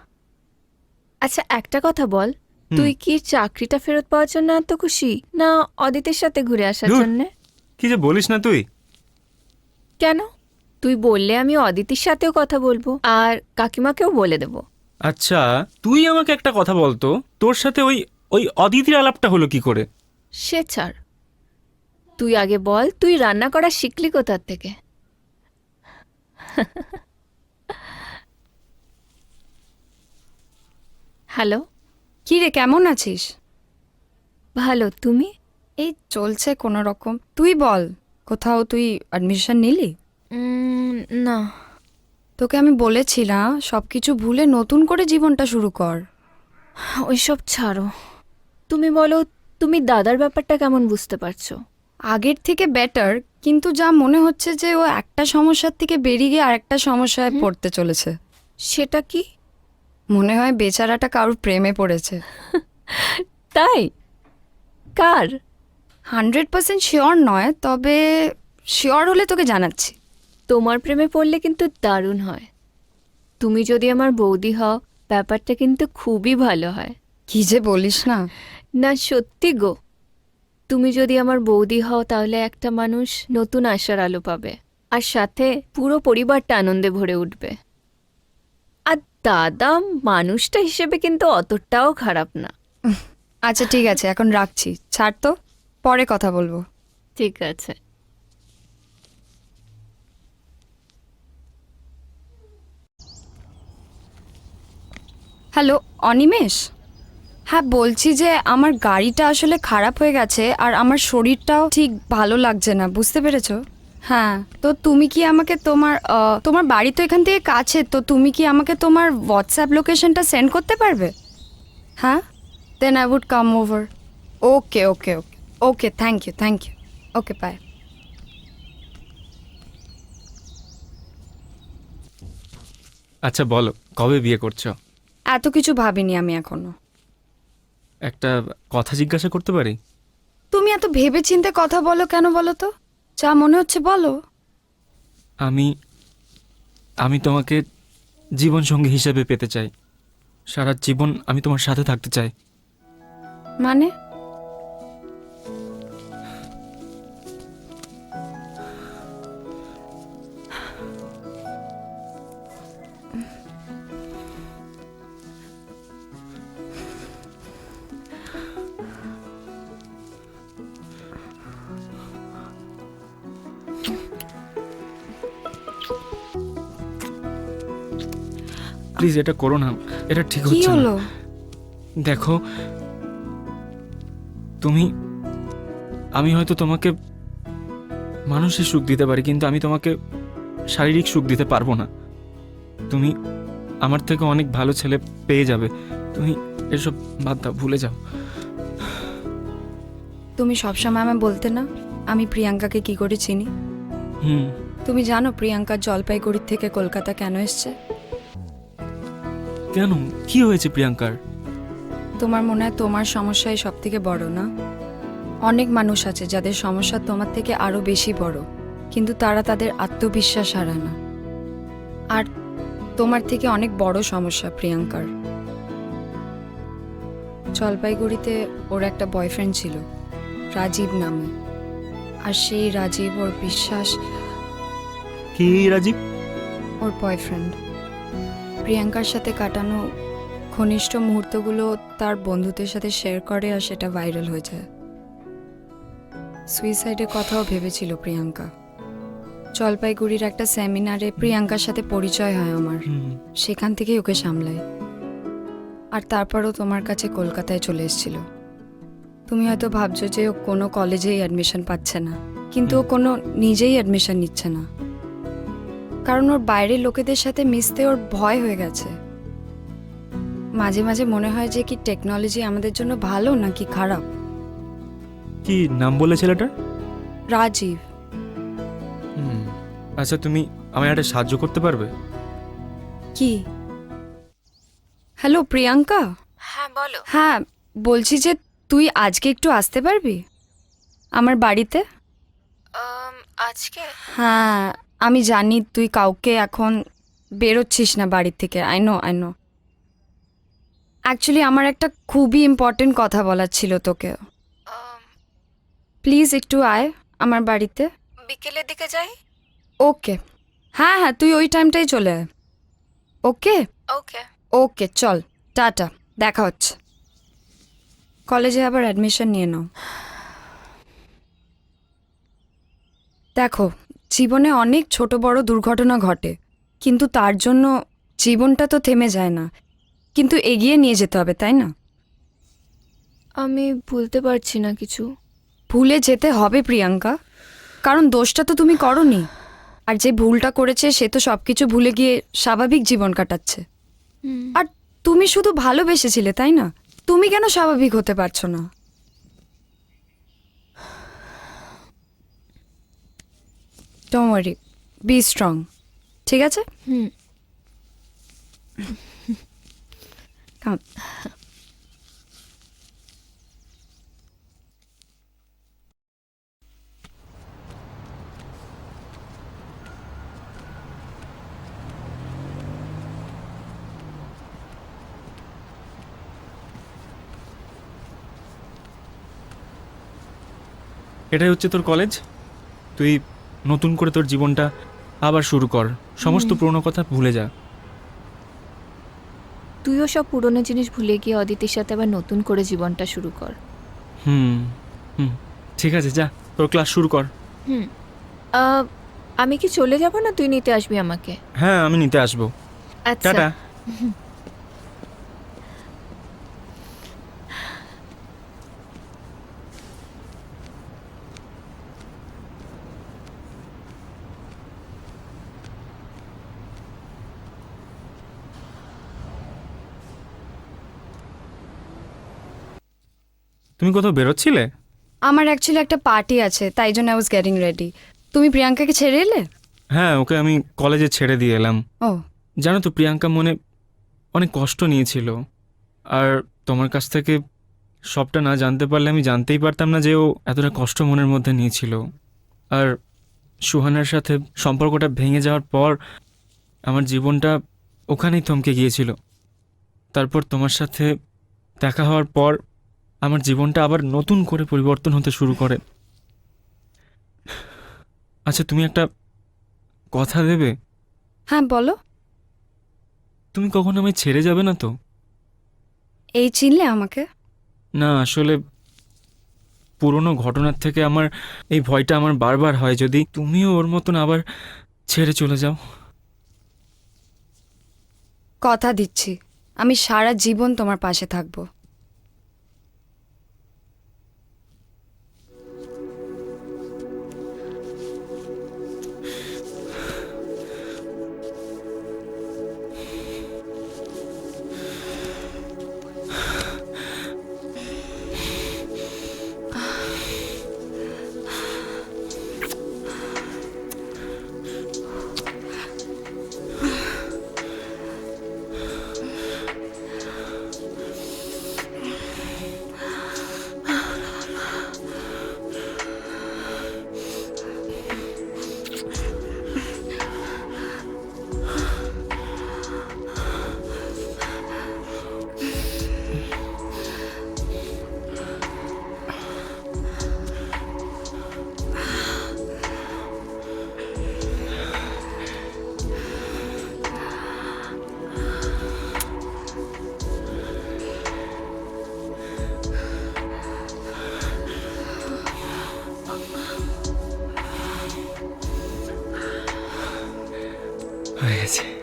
আচ্ছা একটা কথা বল, তুই কি চাকরিটা ফেরত পাওয়ার জন্য এত খুশি, না অদিতের সাথে ঘুরে আসার ধুর। জন্যে? কি যে বলিস না তুই। কেন? তুই বললে আমি অদিতির সাথেও কথা বলবো আর কাকিমাকেও বলে দেব। আচ্ছা, তুই আমাকে একটা কথা বলতো, তোর সাথে ওই ওই অদিতির আলাপটা হলো কি করে? সে ছাড়, তুই আগে বল তুই রান্না করা শিখলি কোথার থেকে? হ্যালো, কি রে, কেমন আছিস? ভালো, তুমি? এই চলছে কোনো রকম। তুই বল, কোথাও তুই অ্যাডমিশন নিলি? না। তোকে আমি বলেছিলাম সব কিছু ভুলে নতুন করে জীবনটা শুরু কর। ওইসব ছাড়ো, তুমি বলো তুমি দাদার ব্যাপারটা কেমন বুঝতে পারছো? আগের থেকে বেটার, কিন্তু যা মনে হচ্ছে যে ও একটা সমস্যার থেকে বেরিয়ে গিয়ে আরেকটা সমস্যায় পড়তে চলেছে। সেটা কি? মনে হয় বেচারাটা কারোর প্রেমে পড়েছে। তাই? কার? 100% শিওর নয়, তবে শিওর হলে তোকে জানাচ্ছি। তোমার প্রেমে পড়লে কিন্তু দারুণ হয়। তুমি যদি আমার বৌদি হও, ব্যাপারটা কিন্তু খুবই ভালো হয়। কি যে বলিস না। না সত্যি গো, তুমি যদি আমার বৌদি হও তাহলে একটা মানুষ নতুন আশার আলো পাবে, আর সাথে পুরো পরিবারটা আনন্দে ভরে উঠবে। আর দাদা মানুষটা হিসেবে কিন্তু অতটাও খারাপ না। আচ্ছা ঠিক আছে, এখন রাখছি, ছাড় তো, পরে কথা বলবো। ঠিক আছে। হ্যালো অনিমেষ, হ্যাঁ বলছি যে আমার গাড়িটা আসলে খারাপ হয়ে গেছে আর আমার শরীরটাও ঠিক ভালো লাগছে না, বুঝতে পেরেছো? হ্যাঁ, তো তুমি কি আমাকে তোমার বাড়ি তো এখান থেকে কাছে, তো তুমি কি আমাকে তোমার হোয়াটসঅ্যাপ লোকেশনটা সেন্ড করতে পারবে? হ্যাঁ, then I would come over. Okay okay okay okay, thank you okay, bye. আচ্ছা বলো, কবে বিয়ে করছো? এত কিছু ভাবিনি আমি এখনো। একটা কথা জিজ্ঞাসা করতে পারি? তুমি এত ভেবে চিন্তে কথা বলো কেন বলো তো? যা মনে হচ্ছে বলো। আমি আমি তোমাকে জীবন সঙ্গী হিসেবে পেতে চাই। সারা জীবন আমি তোমার সাথে থাকতে চাই। মানে? প্লিজ এটা করো না, এটা ঠিক কি হচ্ছে না। হলো? দেখো আমি হয়তো তোমাকে মানসিক সুখ দিতে পারি, কিন্তু আমি তোমাকে শারীরিক সুখ দিতে পারবো না। তুমি আমার থেকে অনেক ভালো ছেলে পেয়ে যাবে। তুমি এসব বাদ দাও, ভুলে যাও। তুমি সবসময় আমায় বলতে না আমি প্রিয়াঙ্কাকে কি করে চিনি? হুম, তুমি জানো প্রিয়াঙ্কা জলপাইগুড়ি থেকে কলকাতা কেন এসছে? কেন, কি হয়েছে প্রিয়াঙ্কার? তোমার মনে হয় তোমার সমস্যাই সব থেকে বড় না? অনেক মানুষ আছে যাদের সমস্যা তোমার থেকে আরো বেশি বড়, কিন্তু তারা তাদের আত্মবিশ্বাস হারায় না। আর তোমার থেকে অনেক বড় সমস্যা প্রিয়াঙ্কার। জলপাইগুড়িতে ওর একটা বয়ফ্রেন্ড ছিল রাজীব নামে, আর সেই রাজীব ওর বিশ্বাস, কি রাজীব? ওর বয়ফ্রেন্ড প্রিয়াঙ্কার সাথে কাটানো ঘনিষ্ঠ মুহূর্তগুলো তার বন্ধুদের সাথে শেয়ার করে, আর সেটা ভাইরাল হয়ে যায়। সুইসাইডের কথাও ভেবেছিল প্রিয়াঙ্কা। জলপাইগুড়ির একটা সেমিনারে প্রিয়াঙ্কার সাথে পরিচয় হয় আমার, হুম, সেখান থেকেই ওকে সামলাই। আর তারপরও তোমার কাছে কলকাতায় চলে এসেছিল। তুমি হয়তো ভাবছো যে ও কোনো কলেজেই অ্যাডমিশন পাচ্ছে না, কিন্তু ও কোনো নিজেই অ্যাডমিশন নিচ্ছে না, কারণ ওর বাইরের লোকেদের সাথে মিশতে ওর ভয় হয়ে গেছে। মাঝে মাঝে মনে হয় যে কি টেকনোলজি আমাদের জন্য ভালো নাকি খারাপ। কি নাম বলে ছেলেটা? রাজীব। হুম, আচ্ছা তুমি আমায় একটা সাহায্য করতে পারবে? কি? হ্যালো প্রিয়াঙ্কা। হ্যাঁ বলো। হ্যাঁ, বলছি যে তুই আজকে একটু আসতে পারবি আমার বাড়িতে? আজকে? হ্যাঁ, আমি জানি তুই কাউকে এখন বেরোচ্ছিস না বাড়ির থেকে। আই নো অ্যাকচুয়ালি আমার একটা খুবই ইম্পর্টেন্ট কথা বলার ছিল তোকে। প্লিজ একটু আয় আমার বাড়িতে। বিকেলের দিকে যাই। ওকে, হ্যাঁ তুই ওই টাইমটাই চলে আয়। ওকে ওকে। ওকে, চল, টাটা, দেখা হচ্ছে। কলেজে আবার অ্যাডমিশন নিয়ে নাও। দেখো, জীবনে অনেক ছোট বড় দুর্ঘটনা ঘটে, কিন্তু তার জন্য জীবনটা তো থেমে যায় না, কিন্তু এগিয়ে নিয়ে যেতে হবে, তাই না? আমি ভুলতে পারছি না কিছু। ভুলে যেতে হবে প্রিয়াঙ্কা, কারণ দোষটা তো তুমি করনি, আর যে ভুলটা করেছে সে তো সবকিছু ভুলে গিয়ে স্বাভাবিক জীবন কাটাচ্ছে। আর তুমি শুধু ভালোবেসেছিলে, তাই না? তুমি কেন স্বাভাবিক হতে পারছো না? ডোন্ট ওয়ারি, বি স্ট্রং, ঠিক আছে? হুম। Come. এটাই হচ্ছে তোর কলেজ। তুই নতুন করে তোর জীবনটা আবার শুরু কর, সমস্ত পুরনো কথা ভুলে যা। তুইও সব পুরনো জিনিস ভুলে গিয়ে অদিতির সাথে আবার নতুন করে জীবনটা শুরু কর। হুম হুম, ঠিক আছে, যা তোর ক্লাস শুরু কর। হুম। আমি কি চলে যাব না তুই নিতে আসবি আমাকে? হ্যাঁ, আমি নিতে আসবো। আচ্ছা। টাটা। তুমি কোথাও বেরোচ্ছিলে? আমার অ্যাকচুয়ালি একটা পার্টি আছে, তাই জন্য আই ওয়াজ গেটিং রেডি। তুমি প্রিয়াঙ্কাকে ছেড়ে এলে? হ্যাঁ, ওকে আমি কলেজে ছেড়ে দিয়ে এলাম। ও, জানো তো, প্রিয়াঙ্কা মনে অনেক কষ্ট নিয়েছিল, আর তোমার কাছ থেকে সবটা না জানতে পারলে আমি জানতেই পারতাম না যে ও এতটা কষ্ট মনের মধ্যে নিয়েছিল। আর সুহানার সাথে সম্পর্কটা ভেঙে যাওয়ার পর আমার জীবনটা ওখানেই থমকে গিয়েছিল। তারপর তোমার সাথে দেখা হওয়ার পর আমার জীবনটা আবার নতুন করে পরিবর্তন হতে শুরু করে। আচ্ছা, তুমি একটা কথা দেবে? হ্যাঁ বলো। তুমি কখনো আমায় ছেড়ে যাবে না তো? এই চিনলে আমাকে? না, আসলে পুরনো ঘটনার থেকে আমার এই ভয়টা আমার বারবার হয়, যদি তুমিও ওর মতন আবার ছেড়ে চলে যাও। কথা দিচ্ছি আমি সারা জীবন তোমার পাশে থাকবো। হয়ে গেছে।